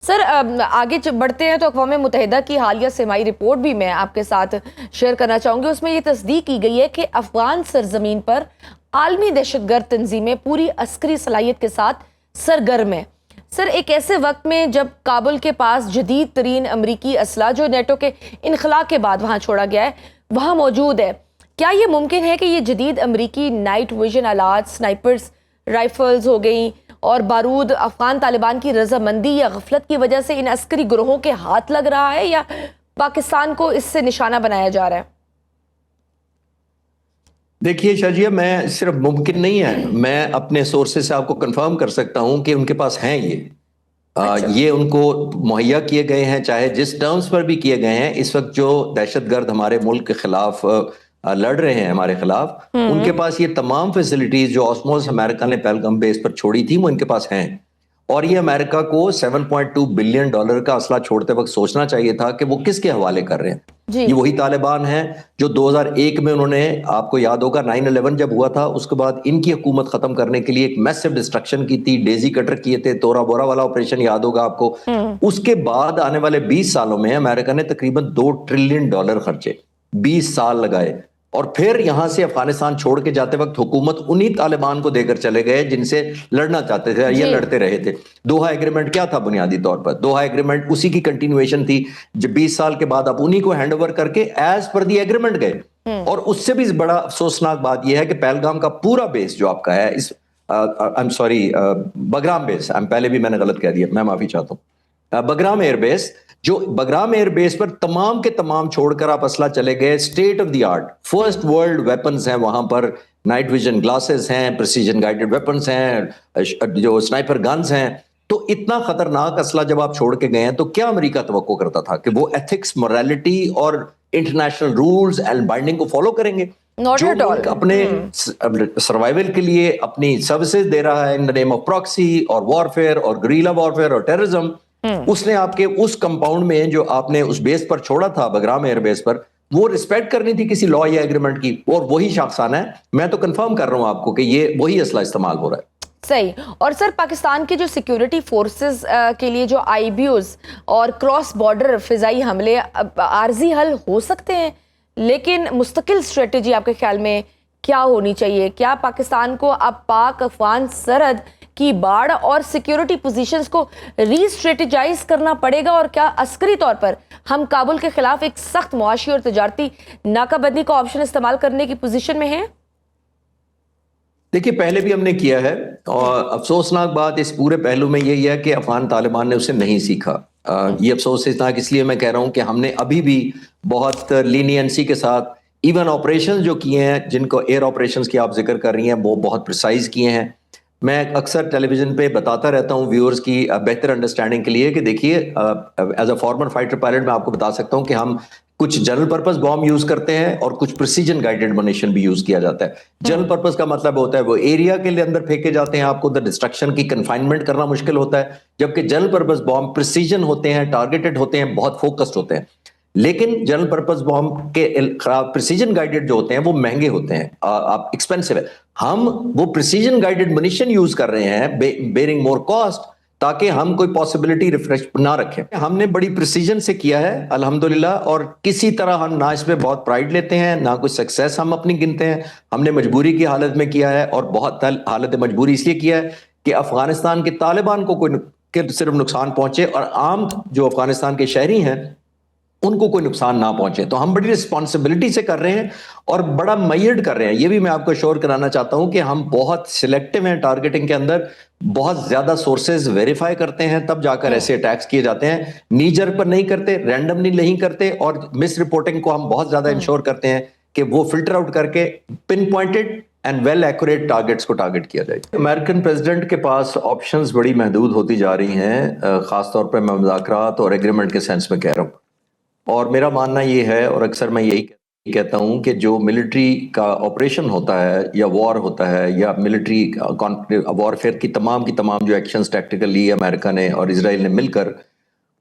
سر آگے بڑھتے ہیں تو اقوام متحدہ کی حالیہ سرمائی رپورٹ بھی میں آپ کے ساتھ شیئر کرنا چاہوں گی. اس میں یہ تصدیق کی گئی ہے کہ افغان سرزمین پر عالمی دہشت گرد تنظیمیں پوری عسکری صلاحیت کے ساتھ سرگرم ہیں. سر ایک ایسے وقت میں جب کابل کے پاس جدید ترین امریکی اسلحہ جو نیٹو کے انخلا کے بعد وہاں چھوڑا گیا ہے وہاں موجود ہے، کیا یہ ممکن ہے کہ یہ جدید امریکی نائٹ ویژن آلات، سنائپرز رائفلز ہو گئیں اور بارود افغان طالبان کی رضامندی یا غفلت کی وجہ سے ان عسکری گروہوں کے ہاتھ لگ رہا ہے، یا پاکستان کو اس سے نشانہ بنایا جا رہا ہے؟ دیکھیے شاجیہ، میں صرف ممکن نہیں ہے، میں اپنے سورسز سے آپ کو کنفرم کر سکتا ہوں کہ ان کے پاس ہیں یہ ان کو مہیا کیے گئے ہیں، چاہے جس ٹرمز پر بھی کیے گئے ہیں. اس وقت جو دہشت گرد ہمارے ملک کے خلاف لڑ رہے ہیں، ہمارے خلاف، ان کے پاس یہ تمام فیسلٹیز جو آسموس امریکہ نے پہلگام بیس پر چھوڑی تھی وہ ان کے پاس ہیں. اور یہ امریکہ کو $7.2 بلین کا اسلحہ چھوڑتے وقت سوچنا چاہیے تھا کہ وہ کس کے حوالے کر رہے ہیں. یہ وہی طالبان ہیں جو 2001 میں انہوں نے، آپ کو یاد ہوگا 9/11 جب ہوا تھا اس کے بعد ان کی حکومت ختم کرنے کے لیے ایک میسو ڈسٹرکشن کی تھی، ڈیزی کٹر کیے تھے، تورا بورا والا آپریشن یاد ہوگا آپ کو. اس کے بعد آنے والے 20 سالوں میں امریکہ نے تقریباً $2 ٹریلین خرچے، 20 سال لگائے. اور پھر یہاں سے افغانستان چھوڑ کے جاتے وقت حکومت انہی طالبان کو دے کر چلے گئے جن سے لڑنا چاہتے تھے، یہ لڑتے رہے تھے. دوحہ ایگریمنٹ کیا تھا بنیادی طور پر؟ دوحہ ایگریمنٹ اسی کی کنٹینویشن تھی. جب 20 سال کے بعد آپ انہی کو ہینڈ اوور کر کے ایز پر دی ایگریمنٹ گئے. اور اس سے بھی بڑا افسوسناک بات یہ ہے کہ پہلگام کا پورا بیس جو آپ کا ہے، بگرام بیس، پہلے بھی میں نے غلط کہہ دیا، میں معافی چاہتا ہوں. بگرام ایئر بیس، جو بگرام ایئر بیس پر تمام کے تمام چھوڑ کر آپ اسلحہ چلے گئے، state of the art first world weapons ہیں وہاں پر، نائٹ ویژن گلاسز ہیں، پریسیجن گائیڈڈ ویپنز ہیں، جو سنائپر گنز ہیں. تو اتنا خطرناک اسلحہ جب آپ چھوڑ کے گئے ہیں تو کیا امریکہ توقع کرتا تھا کہ وہ ایتھکس، موریلٹی اور انٹرنیشنل رولز اینڈ بائنڈنگ کو فالو کریں گے؟ جو ملک اپنے سروائیول کے لیے اپنی سروسز دے رہا ہے ان دا نیم آف پراکسی اور وارفیئر اور گریلا وارفیئر اور ٹیررزم، اس نے آپ کے اس کمپاؤنڈ میں جو آپ نے اس بیس پر چھوڑا تھا بگرام ایئر بیس پر، وہ رسپیکٹ کرنی تھی کسی لا یا ایگریمنٹ کی، اور وہی شخصانہ ہے. میں تو کنفرم کر رہا ہوں آپ کو کہ یہ وہی اسلحہ استعمال ہو رہا ہے. صحیح. اور سر پاکستان کے جو سیکیورٹی فورسز کے لیے جو آئی بیوز اور کراس بارڈر فضائی حملے عارضی حل ہو سکتے ہیں، لیکن مستقل اسٹریٹجی آپ کے خیال میں کیا ہونی چاہیے؟ کیا پاکستان کو اب پاک افغان سرحد کی باڑ اور سیکیورٹی پوزیشنز کو ری اسٹریٹجائز کرنا پڑے گا؟ اور کیا عسکری طور پر ہم کابل کے خلاف ایک سخت معاشی اور تجارتی ناکہ بندی کا آپشن استعمال کرنے کی پوزیشن میں ہیں؟ دیکھیے پہلے بھی ہم نے کیا ہے، اور افسوسناک بات اس پورے پہلو میں یہی ہے کہ افغان طالبان نے اسے نہیں سیکھا. یہ افسوسناک اس لیے میں کہہ رہا ہوں کہ ہم نے ابھی بھی بہت لینینسی کے ساتھ ایون آپریشن جو کیے ہیں، جن کو ایئر آپریشنز کی آپ ذکر کر رہی ہیں، وہ بہت پریسائز کیے ہیں. میں اکثر ٹیلی ویژن پہ بتاتا رہتا ہوں ویورز کی بہتر انڈرسٹینڈنگ کے لیے کہ دیکھیے as a former fighter pilot میں آپ کو بتا سکتا ہوں کہ ہم کچھ جنرل پرپس بام یوز کرتے ہیں اور کچھ پریسیجن گائیڈڈ منیشن بھی یوز کیا جاتا ہے. جنرل پرپس کا مطلب ہوتا ہے وہ ایریا کے لیے اندر پھینکے جاتے ہیں، آپ کو ادھر ڈسٹرکشن کی کنفائنمنٹ کرنا مشکل ہوتا ہے، جبکہ جنرل پرپس بام پریسیجن ہوتے ہیں، ٹارگیٹڈ ہوتے ہیں، بہت فوکسڈ ہوتے ہیں. لیکن جنرل پرپس بام کے پریسیجن گائیڈڈ جو ہوتے ہیں وہ مہنگے ہوتے ہیں، آپ ایکسپینسو ہے. ہم وہ پریسیجن گائیڈڈ منیشن یوز کر رہے ہیں بیئرنگ مور کاسٹ، تاکہ ہم کوئی پاسبلٹی ریفریش نہ رکھیں. ہم نے بڑی پریسیجن سے کیا ہے الحمدللہ، اور کسی طرح ہم نہ اس میں بہت پرائیڈ لیتے ہیں، نہ کوئی سکسیس ہم اپنی گنتے ہیں. ہم نے مجبوری کی حالت میں کیا ہے، اور بہت حالت مجبوری اس لیے کیا ہے کہ افغانستان کے طالبان کو کوئی صرف نقصان پہنچے اور عام جو افغانستان کے شہری ہیں ان کو کوئی نقصان نہ پہنچے. تو ہم بڑی رسپانسبلٹی سے کر رہے ہیں اور بڑا میئرڈ کر رہے ہیں. یہ بھی میں آپ کو شور کرانا چاہتا ہوں کہ ہم بہت سلیکٹیو ہیں ٹارگیٹنگ کے اندر، بہت زیادہ سورسز ویریفائی کرتے ہیں، تب جا کر ایسے اٹیکس کیے جاتے ہیں. نیجر پر نہیں کرتے، رینڈملی نہیں کرتے، اور مس رپورٹنگ کو ہم بہت زیادہ انشور کرتے ہیں کہ وہ فلٹر آؤٹ کر کے pin pointed and well accurate targets کو ٹارگیٹ کیا جائے. امریکن پریزیڈنٹ کے پاس آپشنز بڑی محدود ہوتی جا رہی ہیں، خاص طور پہ میں مذاکرات اور ایگریمنٹ کے سینس میں کہہ رہا ہوں. اور میرا ماننا یہ ہے، اور اکثر میں یہی کہتا ہوں، کہ جو ملٹری کا آپریشن ہوتا ہے یا وار ہوتا ہے یا ملٹری وارفیئر کی تمام جو ایکشنز ٹیکٹیکل لی امریکہ نے اور اسرائیل نے مل کر،